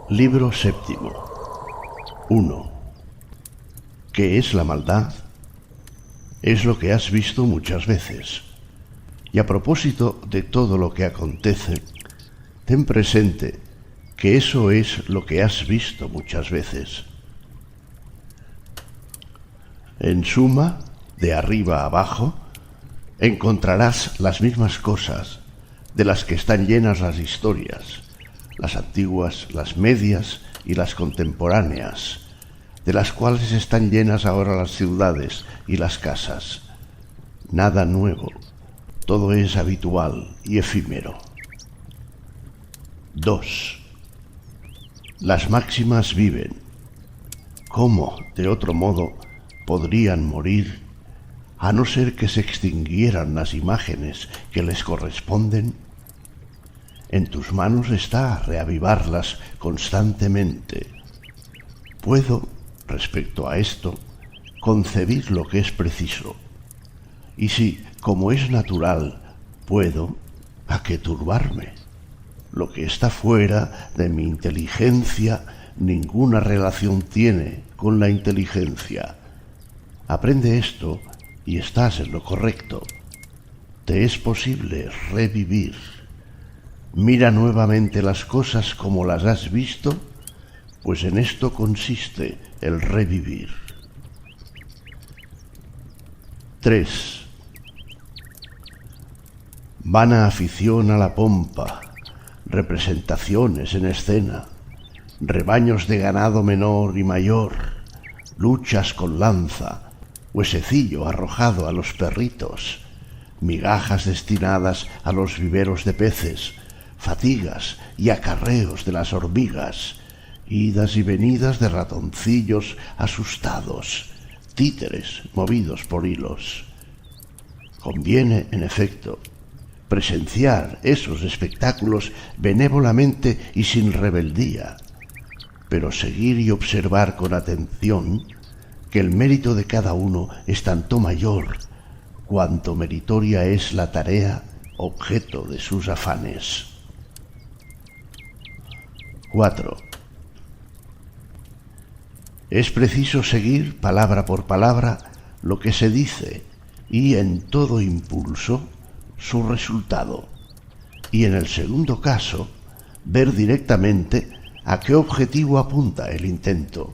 Libro séptimo. 1. ¿Qué es la maldad? Es lo que has visto muchas veces. Y a propósito de todo lo que acontece, ten presente que eso es lo que has visto muchas veces. En suma, de arriba a abajo, encontrarás las mismas cosas de las que están llenas las historias, las antiguas, las medias y las contemporáneas, de las cuales están llenas ahora las ciudades y las casas. Nada nuevo, todo es habitual y efímero. 2. Las máximas viven. ¿Cómo, de otro modo, podrían morir, a no ser que se extinguieran las imágenes que les corresponden? En tus manos está reavivarlas constantemente. Puedo, respecto a esto, concebir lo que es preciso. Y si, como es natural, puedo, ¿a qué turbarme? Lo que está fuera de mi inteligencia ninguna relación tiene con la inteligencia. Aprende esto y estás en lo correcto. Te es posible revivir. Mira nuevamente las cosas como las has visto, pues en esto consiste el revivir. 3. Vana afición a la pompa, representaciones en escena, rebaños de ganado menor y mayor, luchas con lanza, huesecillo arrojado a los perritos, migajas destinadas a los viveros de peces, fatigas y acarreos de las hormigas, idas y venidas de ratoncillos asustados, títeres movidos por hilos. Conviene, en efecto, presenciar esos espectáculos benévolamente y sin rebeldía, pero seguir y observar con atención que el mérito de cada uno es tanto mayor cuanto meritoria es la tarea objeto de sus afanes. 4. Es preciso seguir palabra por palabra lo que se dice y en todo impulso su resultado, y en el segundo caso ver directamente a qué objetivo apunta el intento,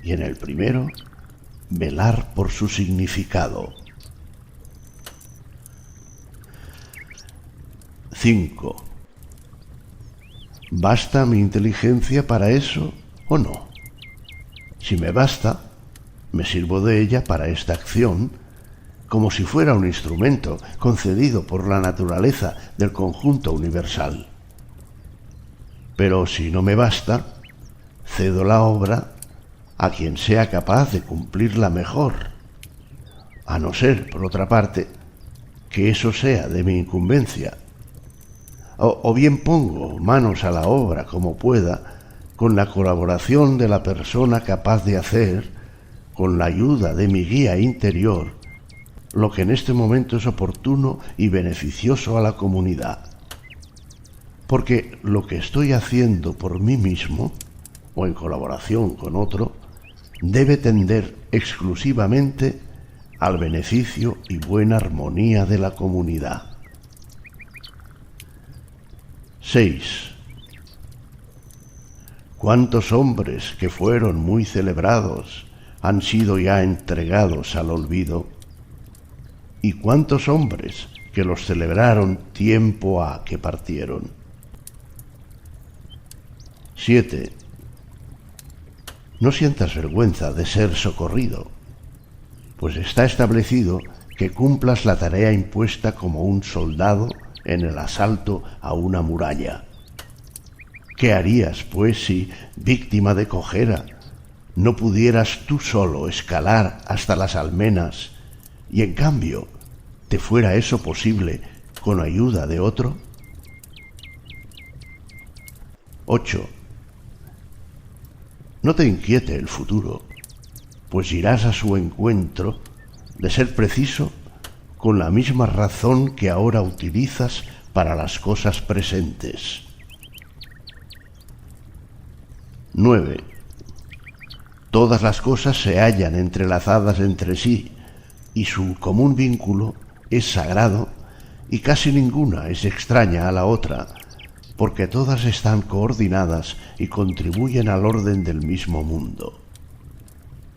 y en el primero velar por su significado. 5. ¿Basta mi inteligencia para eso o no? Si me basta, me sirvo de ella para esta acción, como si fuera un instrumento concedido por la naturaleza del conjunto universal. Pero si no me basta, cedo la obra a quien sea capaz de cumplirla mejor, a no ser, por otra parte, que eso sea de mi incumbencia. O bien pongo manos a la obra como pueda, con la colaboración de la persona capaz de hacer, con la ayuda de mi guía interior, lo que en este momento es oportuno y beneficioso a la comunidad. Porque lo que estoy haciendo por mí mismo, o en colaboración con otro, debe tender exclusivamente al beneficio y buena armonía de la comunidad. 6. ¿Cuántos hombres que fueron muy celebrados han sido ya entregados al olvido? ¿Y cuántos hombres que los celebraron tiempo ha que partieron? 7. No sientas vergüenza de ser socorrido, pues está establecido que cumplas la tarea impuesta como un soldado en el asalto a una muralla. ¿Qué harías, pues, si, víctima de cojera, no pudieras tú solo escalar hasta las almenas y, en cambio, te fuera eso posible con ayuda de otro? 8. No te inquiete el futuro, pues irás a su encuentro, de ser preciso, con la misma razón que ahora utilizas para las cosas presentes. 9. Todas las cosas se hallan entrelazadas entre sí y su común vínculo es sagrado y casi ninguna es extraña a la otra, porque todas están coordinadas y contribuyen al orden del mismo mundo.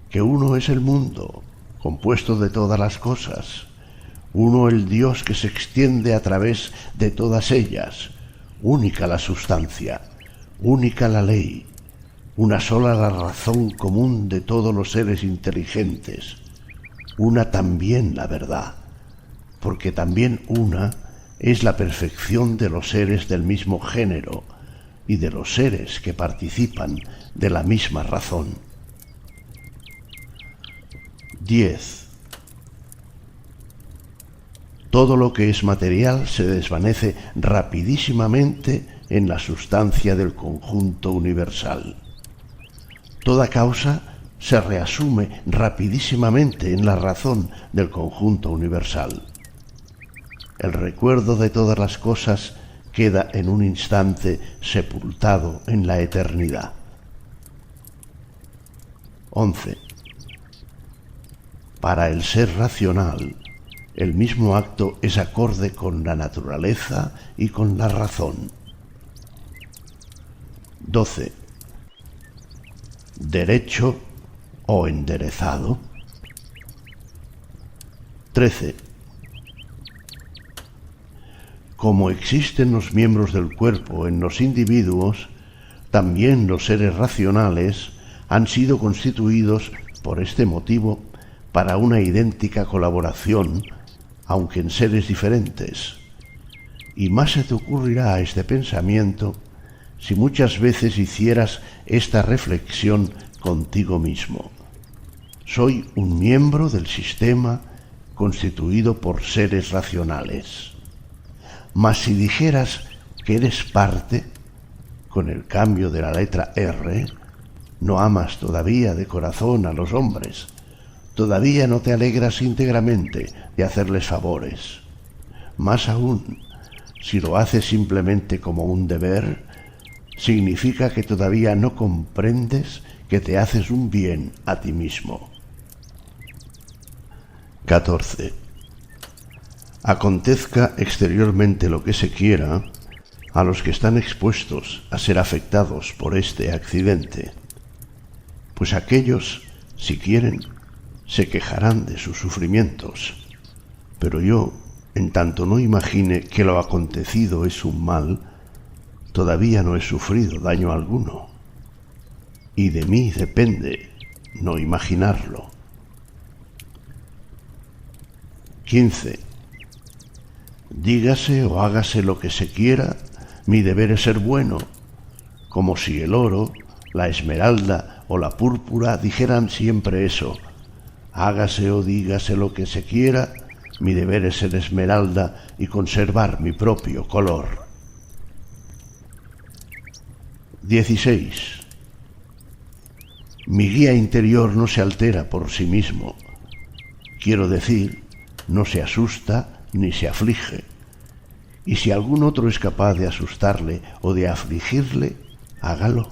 Que uno es el mundo, compuesto de todas las cosas, uno el Dios que se extiende a través de todas ellas, única la sustancia, única la ley, una sola la razón común de todos los seres inteligentes, una también la verdad, porque también una es la perfección de los seres del mismo género y de los seres que participan de la misma razón. 10. Todo lo que es material se desvanece rapidísimamente en la sustancia del conjunto universal. Toda causa se reasume rapidísimamente en la razón del conjunto universal. El recuerdo de todas las cosas queda en un instante sepultado en la eternidad. 11. Para el ser racional, el mismo acto es acorde con la naturaleza y con la razón. 12. Derecho o enderezado. 13. Como existen los miembros del cuerpo en los individuos, también los seres racionales han sido constituidos por este motivo para una idéntica colaboración, aunque en seres diferentes. Y más se te ocurrirá este pensamiento si muchas veces hicieras esta reflexión contigo mismo. Soy un miembro del sistema constituido por seres racionales. Mas si dijeras que eres parte, con el cambio de la letra R, no amas todavía de corazón a los hombres, todavía no te alegras íntegramente de hacerles favores. Más aún, si lo haces simplemente como un deber, significa que todavía no comprendes que te haces un bien a ti mismo. 14. Acontezca exteriormente lo que se quiera, a los que están expuestos a ser afectados por este accidente, pues aquellos, si quieren, se quejarán de sus sufrimientos, pero yo, en tanto no imagine que lo acontecido es un mal, todavía no he sufrido daño alguno, y de mí depende no imaginarlo. 15. Dígase o hágase lo que se quiera, mi deber es ser bueno, como si el oro, la esmeralda o la púrpura dijeran siempre eso. Hágase o dígase lo que se quiera, mi deber es ser esmeralda y conservar mi propio color. 16. Mi guía interior no se altera por sí mismo. Quiero decir, no se asusta ni se aflige. Y si algún otro es capaz de asustarle o de afligirle, hágalo,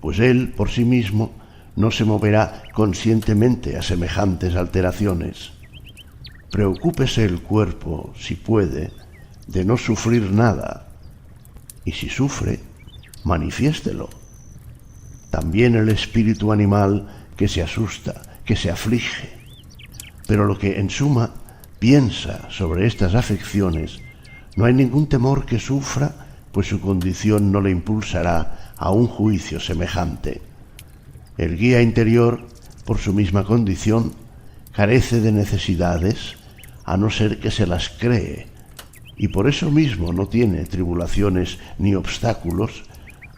pues él por sí mismo no se moverá conscientemente a semejantes alteraciones. Preocúpese el cuerpo, si puede, de no sufrir nada, y si sufre, manifiéstelo. También el espíritu animal que se asusta, que se aflige, pero lo que en suma piensa sobre estas afecciones, no hay ningún temor que sufra, pues su condición no le impulsará a un juicio semejante. El guía interior, por su misma condición, carece de necesidades, a no ser que se las cree, y por eso mismo no tiene tribulaciones ni obstáculos,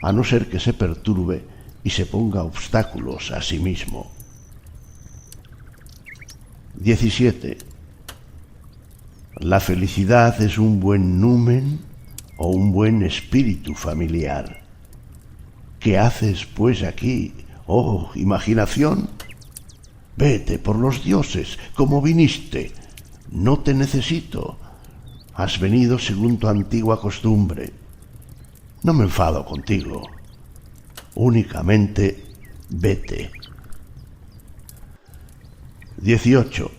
a no ser que se perturbe y se ponga obstáculos a sí mismo. 17. La felicidad es un buen numen o un buen espíritu familiar. ¿Qué haces, pues, aquí, oh imaginación? Vete por los dioses, como viniste. No te necesito. Has venido según tu antigua costumbre. No me enfado contigo. únicamente vete. 18.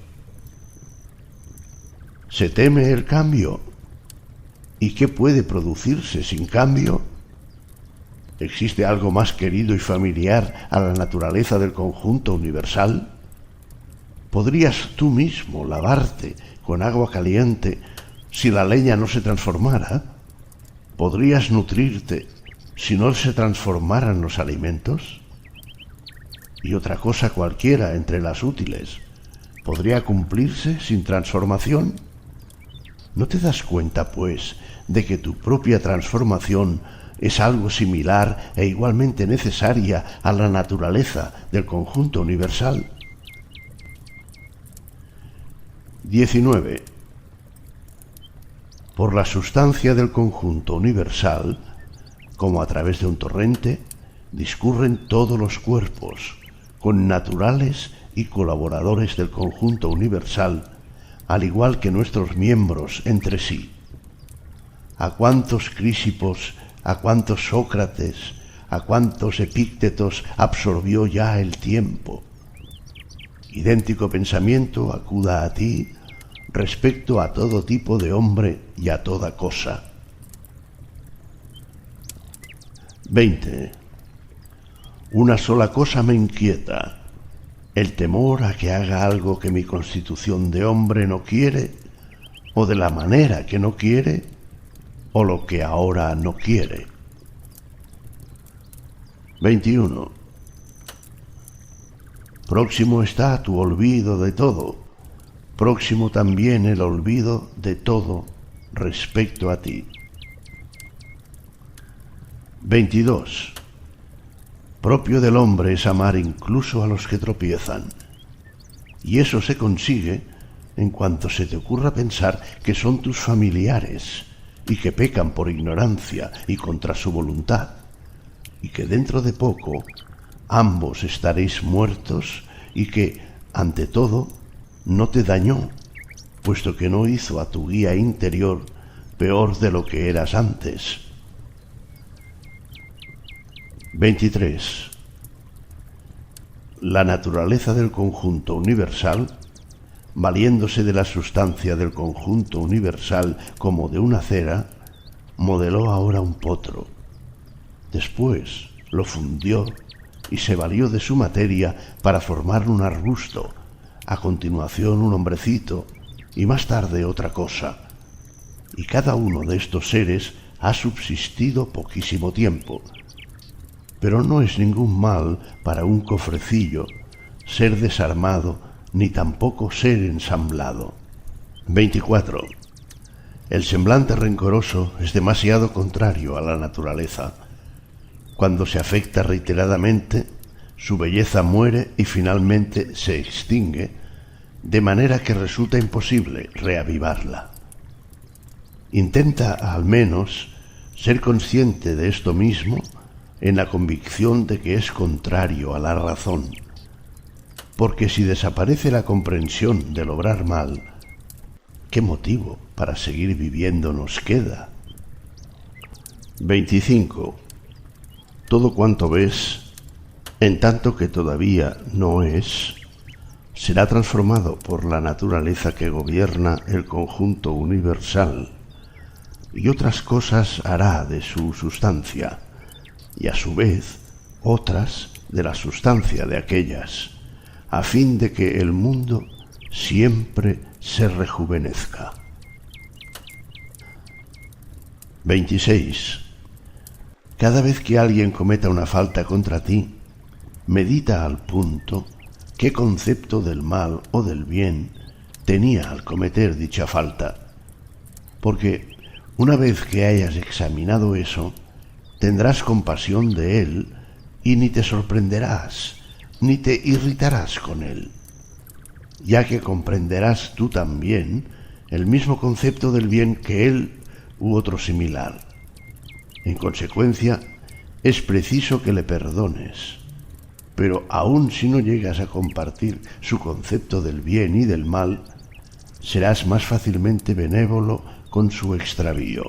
¿Se teme el cambio? ¿Y qué puede producirse sin cambio? ¿Existe algo más querido y familiar a la naturaleza del conjunto universal? ¿Podrías tú mismo lavarte con agua caliente si la leña no se transformara? ¿Podrías nutrirte si no se transformaran los alimentos? Y otra cosa cualquiera entre las útiles, ¿podría cumplirse sin transformación? ¿No te das cuenta, pues, de que tu propia transformación es algo similar e igualmente necesaria a la naturaleza del conjunto universal? 19. Por la sustancia del conjunto universal, como a través de un torrente, discurren todos los cuerpos, con naturales y colaboradores del conjunto universal, al igual que nuestros miembros entre sí. ¿A cuántos Crísipos, a cuántos Sócrates, a cuántos Epíctetos absorbió ya el tiempo? Idéntico pensamiento acuda a ti respecto a todo tipo de hombre y a toda cosa. 20. Una sola cosa me inquieta: el temor a que haga algo que mi constitución de hombre no quiere, o de la manera que no quiere, o lo que ahora no quiere. 21. Próximo está tu olvido de todo, próximo también el olvido de todo respecto a ti. 22. Propio del hombre es amar incluso a los que tropiezan, y eso se consigue en cuanto se te ocurra pensar que son tus familiares y que pecan por ignorancia y contra su voluntad, y que dentro de poco ambos estaréis muertos y que, ante todo, no te dañó, puesto que no hizo a tu guía interior peor de lo que eras antes. 23. La naturaleza del conjunto universal, valiéndose de la sustancia del conjunto universal como de una cera, modeló ahora un potro. Después lo fundió y se valió de su materia para formar un arbusto, a continuación un hombrecito y más tarde otra cosa. Y cada uno de estos seres ha subsistido poquísimo tiempo. Pero no es ningún mal para un cofrecillo ser desarmado ni tampoco ser ensamblado. 24. El semblante rencoroso es demasiado contrario a la naturaleza. Cuando se afecta reiteradamente, su belleza muere y finalmente se extingue, de manera que resulta imposible reavivarla. Intenta, al menos, ser consciente de esto mismo en la convicción de que es contrario a la razón, porque si desaparece la comprensión del obrar mal, ¿qué motivo para seguir viviendo nos queda? 25. Todo cuanto ves, en tanto que todavía no es, será transformado por la naturaleza que gobierna el conjunto universal, y otras cosas hará de su sustancia, y a su vez otras de la sustancia de aquellas, a fin de que el mundo siempre se rejuvenezca. 26. Cada vez que alguien cometa una falta contra ti, medita al punto qué concepto del mal o del bien tenía al cometer dicha falta, porque una vez que hayas examinado eso, tendrás compasión de él y ni te sorprenderás, ni te irritarás con él, ya que comprenderás tú también el mismo concepto del bien que él u otro similar. En consecuencia, es preciso que le perdones, pero aun si no llegas a compartir su concepto del bien y del mal, serás más fácilmente benévolo con su extravío.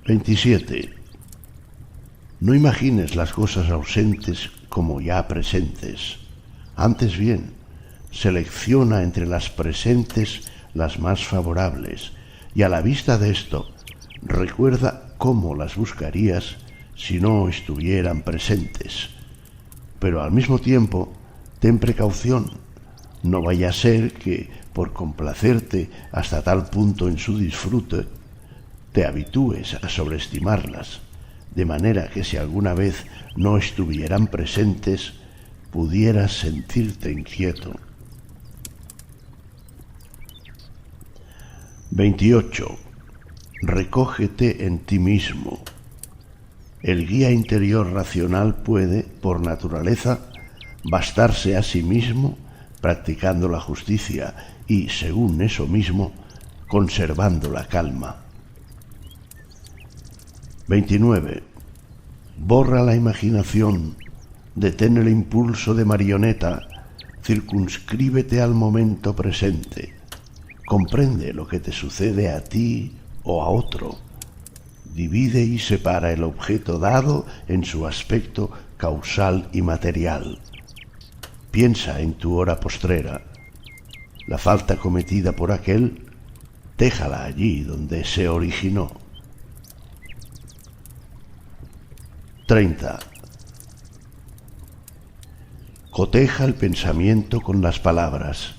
27. No imagines las cosas ausentes como ya presentes. Antes bien, selecciona entre las presentes las más favorables, y a la vista de esto, recuerda cómo las buscarías si no estuvieran presentes. Pero al mismo tiempo, ten precaución. No vaya a ser que, por complacerte hasta tal punto en su disfrute, te habitúes a sobreestimarlas, de manera que si alguna vez no estuvieran presentes, pudieras sentirte inquieto. 28. Recógete en ti mismo. El guía interior racional puede, por naturaleza, bastarse a sí mismo practicando la justicia y, según eso mismo, conservando la calma. 29. Borra la imaginación, detén el impulso de marioneta, circunscríbete al momento presente, comprende lo que te sucede a ti o a otro, divide y separa el objeto dado en su aspecto causal y material. Piensa en tu hora postrera. La falta cometida por aquel, déjala allí donde se originó. 30. Coteja el pensamiento con las palabras.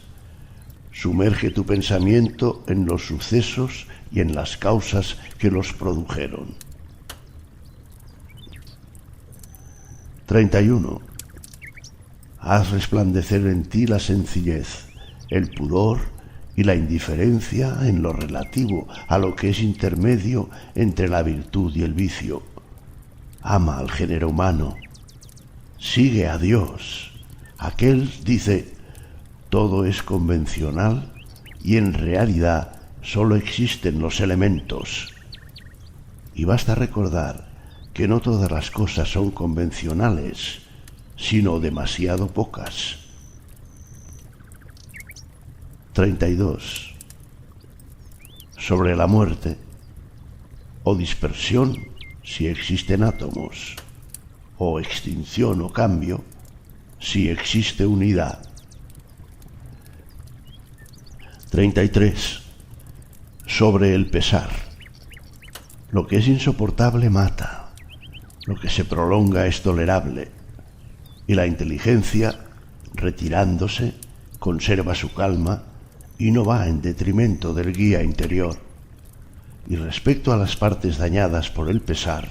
Sumerge tu pensamiento en los sucesos y en las causas que los produjeron. 31. Haz resplandecer en ti la sencillez, el pudor y la indiferencia en lo relativo a lo que es intermedio entre la virtud y el vicio. Ama al género humano. Sigue a Dios. Aquel dice: todo es convencional y en realidad solo existen los elementos. Y basta recordar que no todas las cosas son convencionales, sino demasiado pocas. 32. Sobre la muerte, o dispersión si existen átomos, o extinción o cambio si existe unidad. 33. Sobre el pesar. Lo que es insoportable mata, lo que se prolonga es tolerable, y la inteligencia, retirándose, conserva su calma y no va en detrimento del guía interior. Y respecto a las partes dañadas por el pesar,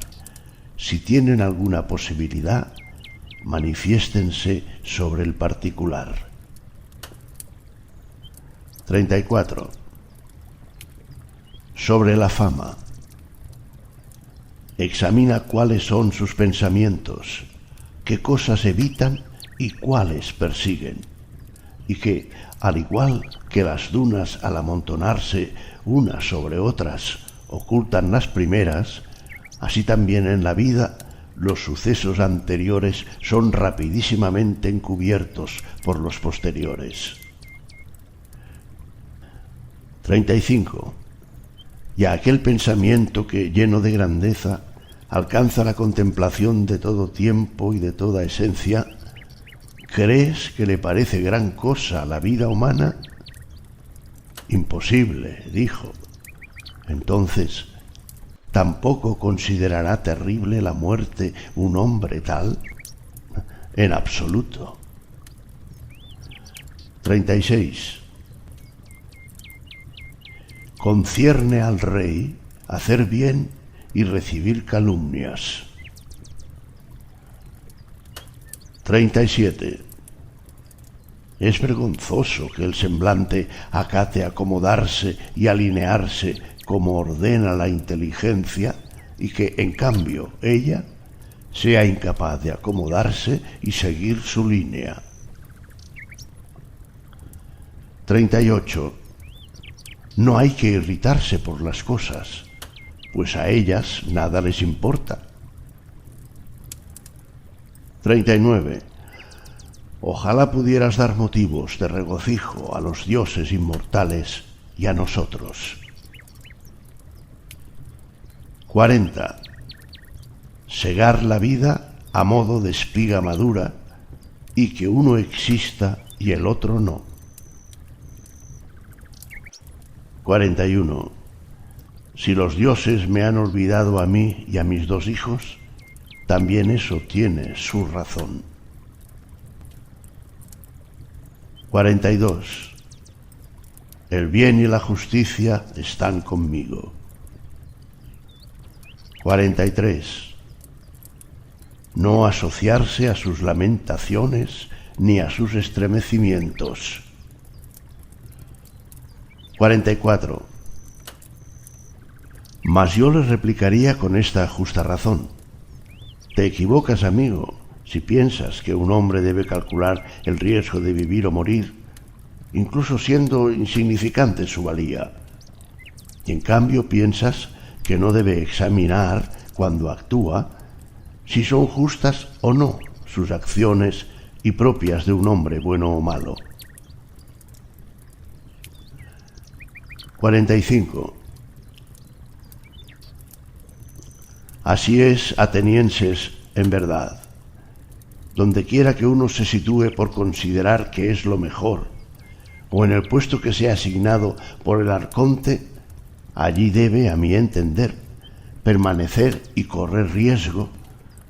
si tienen alguna posibilidad, manifiéstense sobre el particular. 34. Sobre la fama. Examina cuáles son sus pensamientos, qué cosas evitan y cuáles persiguen, y que, al igual que las dunas al amontonarse unas sobre otras ocultan las primeras, así también en la vida los sucesos anteriores son rapidísimamente encubiertos por los posteriores. 35. Y a aquel pensamiento que, lleno de grandeza, alcanza la contemplación de todo tiempo y de toda esencia, ¿crees que le parece gran cosa la vida humana? Imposible, dijo. Entonces, ¿tampoco considerará terrible la muerte un hombre tal? En absoluto. 36. Concierne al rey hacer bien y recibir calumnias. 37. Es vergonzoso que el semblante acate acomodarse y alinearse como ordena la inteligencia y que, en cambio, ella sea incapaz de acomodarse y seguir su línea. 38. No hay que irritarse por las cosas, pues a ellas nada les importa. 39. Ojalá pudieras dar motivos de regocijo a los dioses inmortales y a nosotros. 40. segar la vida a modo de espiga madura y que uno exista y el otro no. 41. Si los dioses me han olvidado a mí y a mis 2 hijos, también eso tiene su razón. 42. El bien y la justicia están conmigo. 43. No asociarse a sus lamentaciones ni a sus estremecimientos. 44. Mas yo les replicaría con esta justa razón. Te equivocas, amigo, si piensas que un hombre debe calcular el riesgo de vivir o morir, incluso siendo insignificante su valía. Y en cambio piensas que no debe examinar, cuando actúa, si son justas o no sus acciones y propias de un hombre bueno o malo. 45. Así es, atenienses, en verdad. Donde quiera que uno se sitúe por considerar que es lo mejor, o en el puesto que sea asignado por el arconte, allí debe, a mi entender, permanecer y correr riesgo,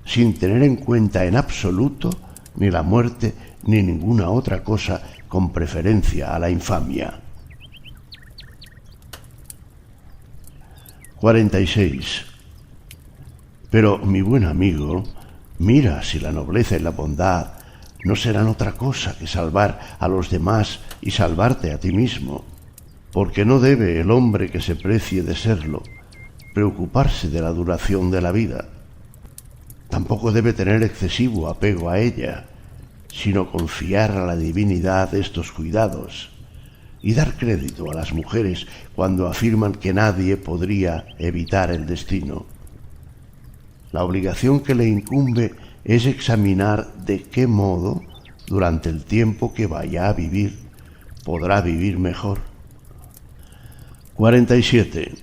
sin tener en cuenta en absoluto ni la muerte ni ninguna otra cosa con preferencia a la infamia. 46. Pero, mi buen amigo, mira si la nobleza y la bondad no serán otra cosa que salvar a los demás y salvarte a ti mismo, porque no debe el hombre que se precie de serlo preocuparse de la duración de la vida. Tampoco debe tener excesivo apego a ella, sino confiar a la divinidad estos cuidados y dar crédito a las mujeres cuando afirman que nadie podría evitar el destino. La obligación que le incumbe es examinar de qué modo, durante el tiempo que vaya a vivir, podrá vivir mejor. 47.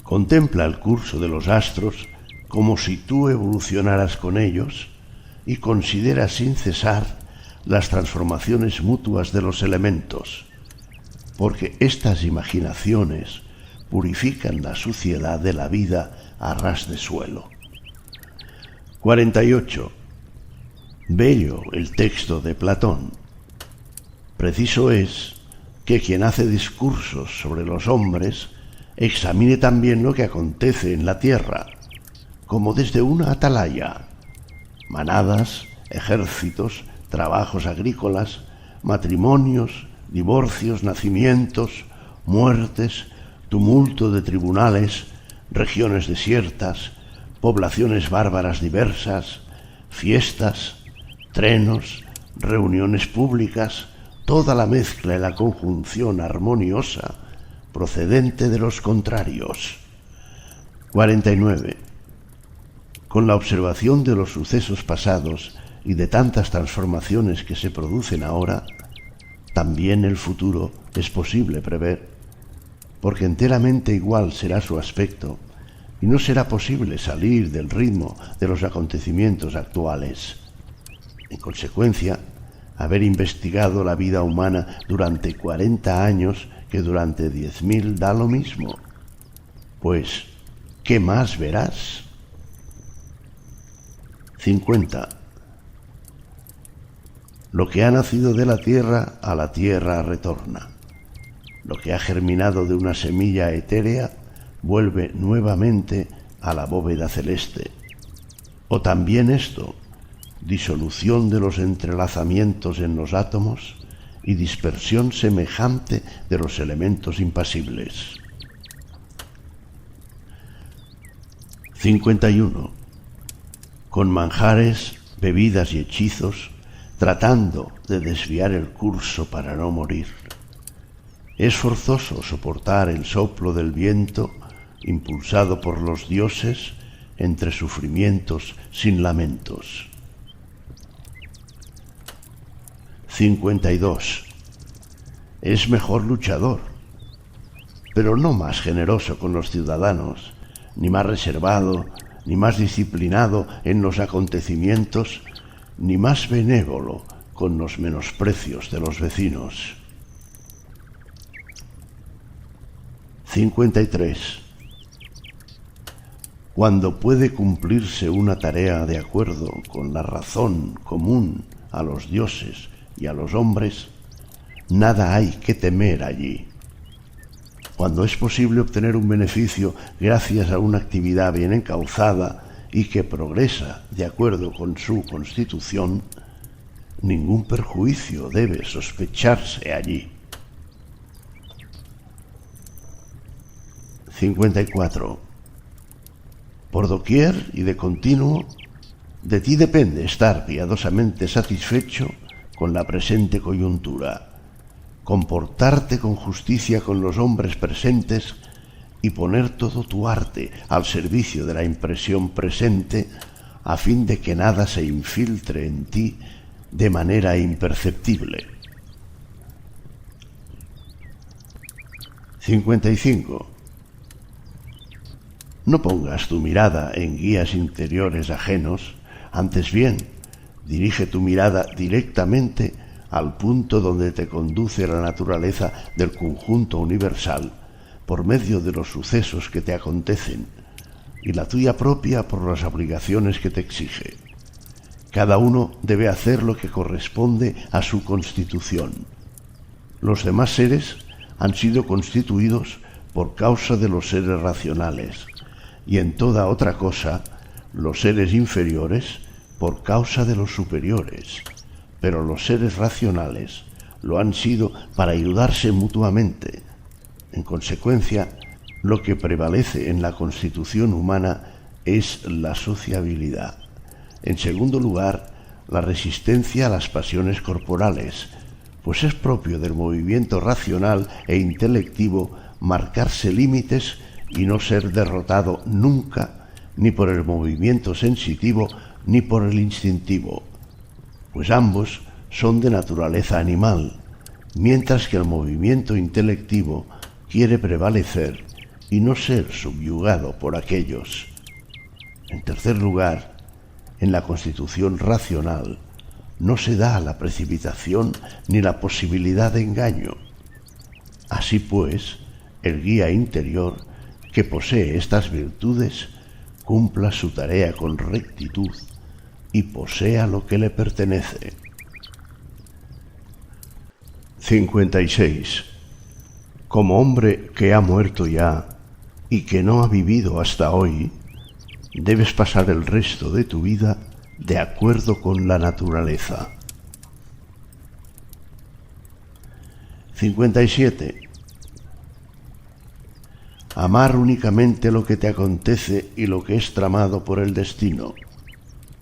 Contempla el curso de los astros como si tú evolucionaras con ellos y considera sin cesar las transformaciones mutuas de los elementos, porque estas imaginaciones purifican la suciedad de la vida a ras de suelo. 48. Bello el texto de Platón. Preciso es que quien hace discursos sobre los hombres examine también lo que acontece en la tierra, como desde una atalaya: manadas, ejércitos, trabajos agrícolas, matrimonios, divorcios, nacimientos, muertes, tumulto de tribunales, regiones desiertas, poblaciones bárbaras diversas, fiestas, trenos, reuniones públicas, toda la mezcla y la conjunción armoniosa procedente de los contrarios. 49. Con la observación de los sucesos pasados y de tantas transformaciones que se producen ahora, también el futuro es posible prever, porque enteramente igual será su aspecto y no será posible salir del ritmo de los acontecimientos actuales. En consecuencia, haber investigado la vida humana durante 40 años que durante 10.000 da lo mismo. Pues, ¿qué más verás? 50. Lo que ha nacido de la tierra, a la tierra retorna. Lo que ha germinado de una semilla etérea vuelve nuevamente a la bóveda celeste. O también esto, disolución de los entrelazamientos en los átomos y dispersión semejante de los elementos impasibles. 51. Con manjares, bebidas y hechizos, tratando de desviar el curso para no morir. Es forzoso soportar el soplo del viento impulsado por los dioses entre sufrimientos sin lamentos. 52. Es mejor luchador, pero no más generoso con los ciudadanos, ni más reservado, ni más disciplinado en los acontecimientos, ni más benévolo con los menosprecios de los vecinos. 53. Cuando puede cumplirse una tarea de acuerdo con la razón común a los dioses y a los hombres, nada hay que temer allí. Cuando es posible obtener un beneficio gracias a una actividad bien encauzada y que progresa de acuerdo con su constitución, ningún perjuicio debe sospecharse allí. 54. Por doquier y de continuo, de ti depende estar piadosamente satisfecho con la presente coyuntura, comportarte con justicia con los hombres presentes y poner todo tu arte al servicio de la impresión presente, a fin de que nada se infiltre en ti de manera imperceptible. 55. No pongas tu mirada en guías interiores ajenos, antes bien, dirige tu mirada directamente al punto donde te conduce la naturaleza del conjunto universal por medio de los sucesos que te acontecen y la tuya propia por las obligaciones que te exige. Cada uno debe hacer lo que corresponde a su constitución. Los demás seres han sido constituidos por causa de los seres racionales, y en toda otra cosa, los seres inferiores por causa de los superiores, pero los seres racionales lo han sido para ayudarse mutuamente. En consecuencia, lo que prevalece en la constitución humana es la sociabilidad. En segundo lugar, la resistencia a las pasiones corporales, pues es propio del movimiento racional e intelectivo marcarse límites y no ser derrotado nunca, ni por el movimiento sensitivo ni por el instintivo, pues ambos son de naturaleza animal, mientras que el movimiento intelectivo quiere prevalecer y no ser subyugado por aquellos. En tercer lugar, en la constitución racional no se da la precipitación ni la posibilidad de engaño. Así pues, el guía interior que posee estas virtudes cumpla su tarea con rectitud y posea lo que le pertenece. 56. Como hombre que ha muerto ya y que no ha vivido hasta hoy, debes pasar el resto de tu vida de acuerdo con la naturaleza. 57. Amar únicamente lo que te acontece y lo que es tramado por el destino,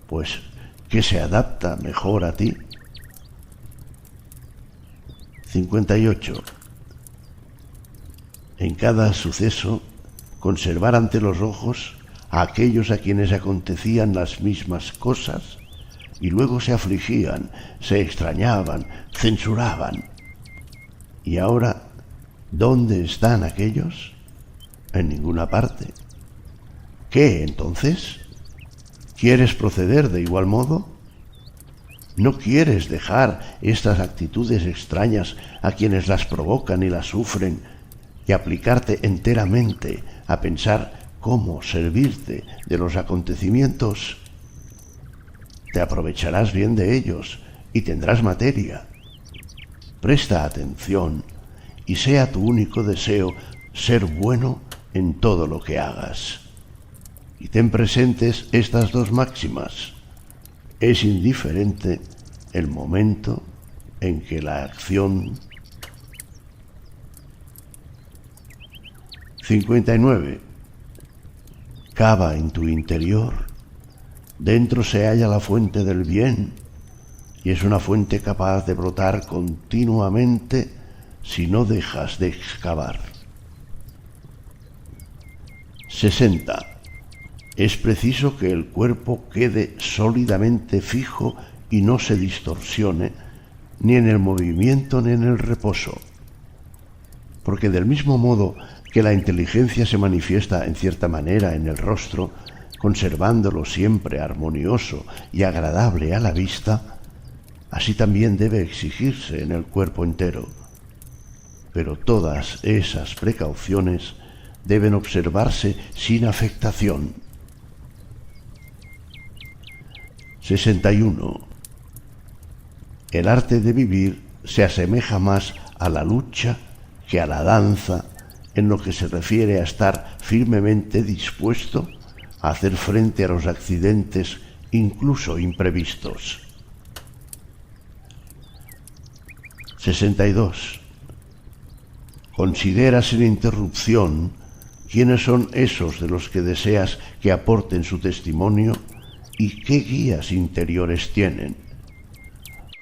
pues ¿qué se adapta mejor a ti? 58. En cada suceso, conservar ante los ojos a aquellos a quienes acontecían las mismas cosas y luego se afligían, se extrañaban, censuraban. ¿Y ahora dónde están aquellos? En ninguna parte. ¿Qué entonces? ¿Quieres proceder de igual modo? ¿No quieres dejar estas actitudes extrañas a quienes las provocan y las sufren y aplicarte enteramente a pensar cómo servirte de los acontecimientos? Te aprovecharás bien de ellos y tendrás materia. Presta atención y sea tu único deseo ser bueno en todo lo que hagas. Y ten presentes estas dos máximas. Es indiferente el momento en que la acción. 59. Cava en tu interior. Dentro se halla la fuente del bien, y es una fuente capaz de brotar continuamente si no dejas de excavar. 60. Es preciso que el cuerpo quede sólidamente fijo y no se distorsione, ni en el movimiento ni en el reposo. Porque del mismo modo que la inteligencia se manifiesta en cierta manera en el rostro, conservándolo siempre armonioso y agradable a la vista, así también debe exigirse en el cuerpo entero. Pero todas esas precauciones deben observarse sin afectación. 61. El arte de vivir se asemeja más a la lucha que a la danza en lo que se refiere a estar firmemente dispuesto a hacer frente a los accidentes, incluso imprevistos. 62. Considera sin interrupción quiénes son esos de los que deseas que aporten su testimonio y qué guías interiores tienen,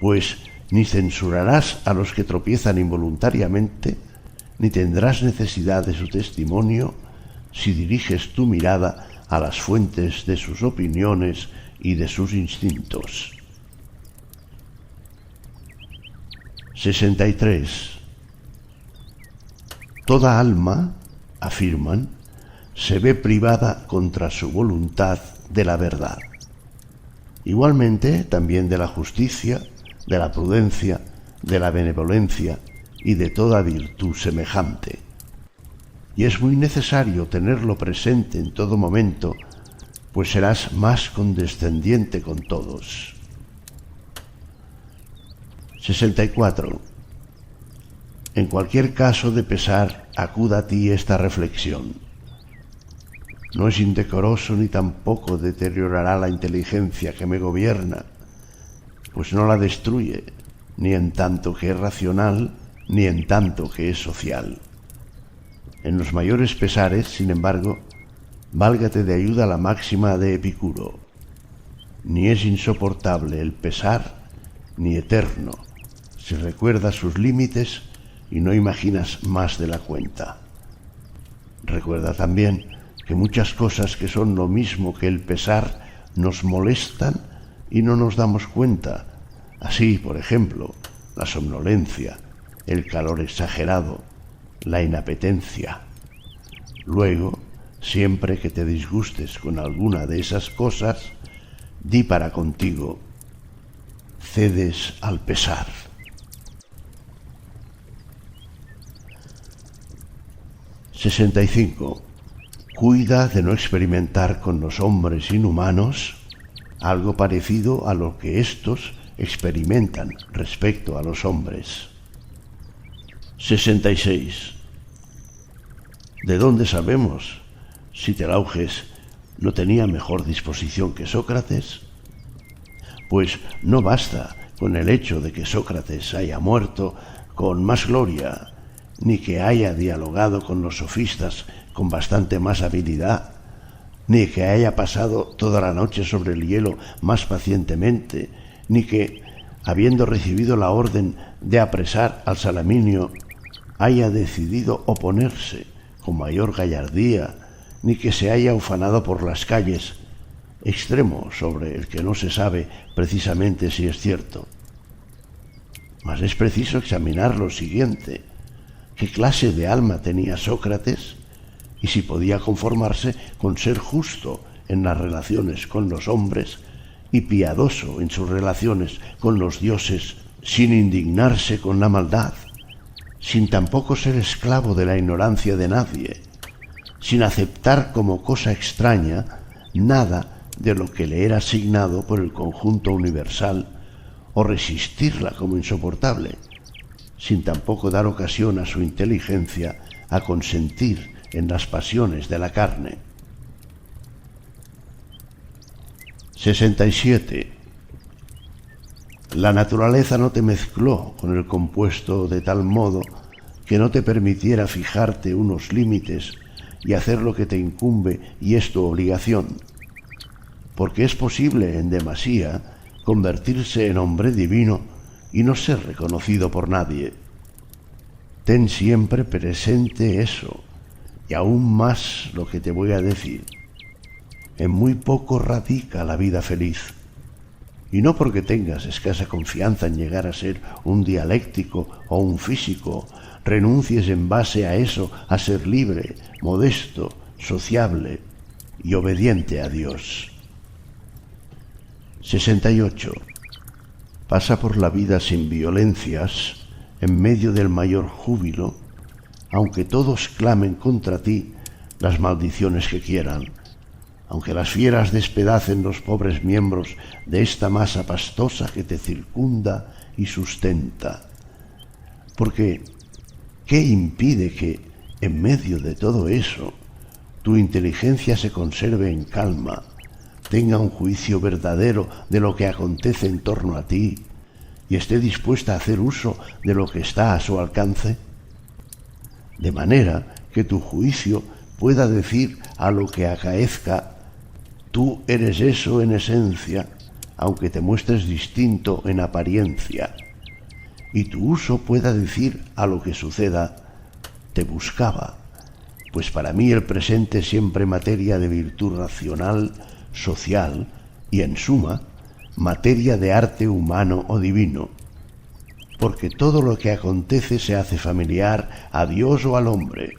pues ni censurarás a los que tropiezan involuntariamente, ni tendrás necesidad de su testimonio si diriges tu mirada a las fuentes de sus opiniones y de sus instintos. 63. Toda alma, afirman, se ve privada contra su voluntad de la verdad. Igualmente, también de la justicia, de la prudencia, de la benevolencia y de toda virtud semejante. Y es muy necesario tenerlo presente en todo momento, pues serás más condescendiente con todos. 64. En cualquier caso de pesar, acuda a ti esta reflexión. No es indecoroso ni tampoco deteriorará la inteligencia que me gobierna, pues no la destruye, ni en tanto que es racional, ni en tanto que es social. En los mayores pesares, sin embargo, válgate de ayuda la máxima de Epicuro. Ni es insoportable el pesar, ni eterno, si recuerdas sus límites y no imaginas más de la cuenta. Recuerda también que muchas cosas que son lo mismo que el pesar nos molestan y no nos damos cuenta. Así, por ejemplo, la somnolencia, el calor exagerado, la inapetencia. Luego, siempre que te disgustes con alguna de esas cosas, di para contigo: cedes al pesar. 65. Cuida de no experimentar con los hombres inhumanos algo parecido a lo que éstos experimentan respecto a los hombres. 66. ¿De dónde sabemos si Telauges no tenía mejor disposición que Sócrates? Pues no basta con el hecho de que Sócrates haya muerto con más gloria, ni que haya dialogado con los sofistas con bastante más habilidad, ni que haya pasado toda la noche sobre el hielo más pacientemente, ni que, habiendo recibido la orden de apresar al Salaminio, haya decidido oponerse con mayor gallardía, ni que se haya ufanado por las calles, extremo sobre el que no se sabe precisamente si es cierto. Mas es preciso examinar lo siguiente: ¿qué clase de alma tenía Sócrates? Y si podía conformarse con ser justo en las relaciones con los hombres y piadoso en sus relaciones con los dioses, sin indignarse con la maldad, sin tampoco ser esclavo de la ignorancia de nadie, sin aceptar como cosa extraña nada de lo que le era asignado por el conjunto universal, o resistirla como insoportable, sin tampoco dar ocasión a su inteligencia a consentir en las pasiones de la carne. 67. La naturaleza no te mezcló con el compuesto de tal modo que no te permitiera fijarte unos límites y hacer lo que te incumbe y es tu obligación, porque es posible en demasía convertirse en hombre divino y no ser reconocido por nadie. Ten siempre presente eso, y aún más lo que te voy a decir. En muy poco radica la vida feliz, y no porque tengas escasa confianza en llegar a ser un dialéctico o un físico, renuncies en base a eso a ser libre, modesto, sociable y obediente a Dios. 68. Pasa por la vida sin violencias, en medio del mayor júbilo, aunque todos clamen contra ti las maldiciones que quieran, aunque las fieras despedacen los pobres miembros de esta masa pastosa que te circunda y sustenta. Porque, ¿qué impide que, en medio de todo eso, tu inteligencia se conserve en calma, tenga un juicio verdadero de lo que acontece en torno a ti y esté dispuesta a hacer uso de lo que está a su alcance? De manera que tu juicio pueda decir a lo que acaezca: tú eres eso en esencia, aunque te muestres distinto en apariencia. Y tu uso pueda decir a lo que suceda: te buscaba, pues para mí el presente es siempre materia de virtud racional, social y, en suma, materia de arte humano o divino, porque todo lo que acontece se hace familiar a Dios o al hombre,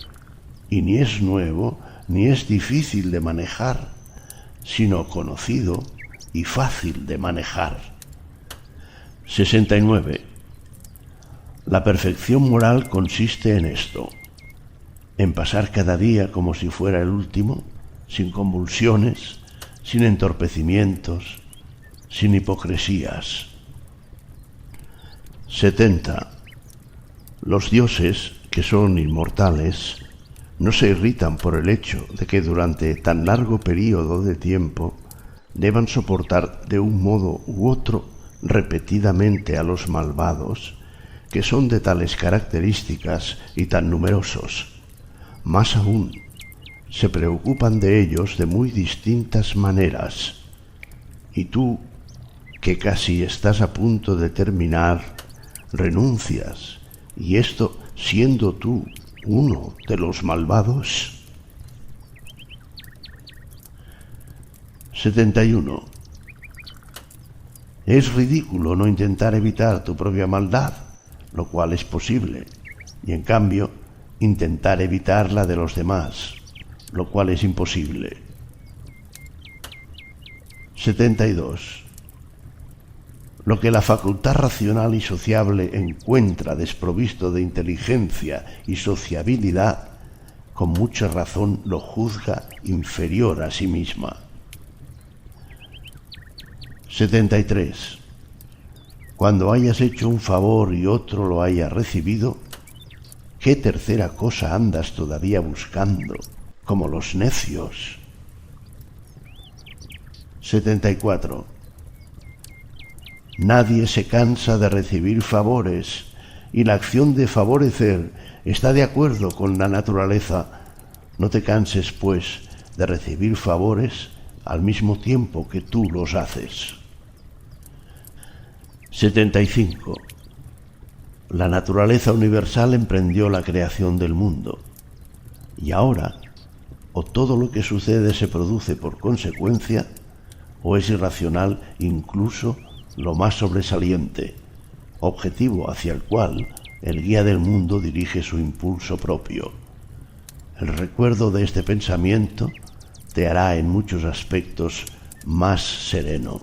y ni es nuevo ni es difícil de manejar, sino conocido y fácil de manejar. 69. La perfección moral consiste en esto: en pasar cada día como si fuera el último, sin convulsiones, sin entorpecimientos, sin hipocresías. 70. Los dioses, que son inmortales, no se irritan por el hecho de que durante tan largo período de tiempo deban soportar de un modo u otro repetidamente a los malvados, que son de tales características y tan numerosos. Más aún, se preocupan de ellos de muy distintas maneras. Y tú, que casi estás a punto de terminar, renuncias, y esto siendo tú uno de los malvados. 71. Es ridículo no intentar evitar tu propia maldad, lo cual es posible, y en cambio intentar evitar la de los demás, lo cual es imposible. 72. Lo que la facultad racional y sociable encuentra desprovisto de inteligencia y sociabilidad, con mucha razón lo juzga inferior a sí misma. 73. Cuando hayas hecho un favor y otro lo haya recibido, ¿qué tercera cosa andas todavía buscando, como los necios? 74. Nadie se cansa de recibir favores, y la acción de favorecer está de acuerdo con la naturaleza. No te canses, pues, de recibir favores al mismo tiempo que tú los haces. 75. La naturaleza universal emprendió la creación del mundo, y ahora, o todo lo que sucede se produce por consecuencia, o es irracional incluso lo más sobresaliente, objetivo hacia el cual el guía del mundo dirige su impulso propio. El recuerdo de este pensamiento te hará en muchos aspectos más sereno.